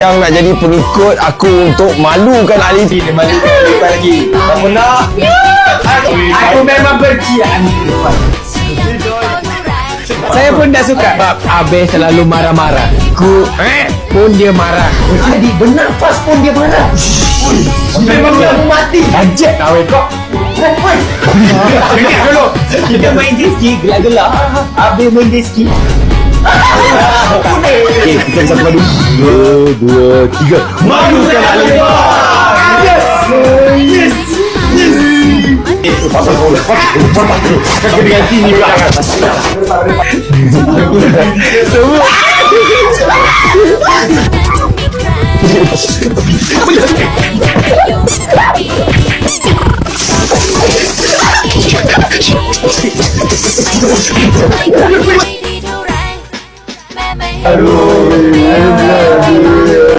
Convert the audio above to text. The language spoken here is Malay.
yang nak jadi pengikut aku untuk malukan Ali. Dia malukan Alifan lagi. Tak pernah. Aku memang benci Alifan. Saya pun dah suka. Sebab Abel selalu marah-marah. Pun dia marah. Jadi bernafas pun dia marah. Memang dia mati. Ajak kau kau. Dengar dulu. Kita main jet ski gelak-gelak. Abel main jet ski. Okay, kita satu padu. 1, 2, 3. Malukan Alifan. Yes. Yes. Pasal kau lah. Kau dengan sini belakang. Semua. Aduh.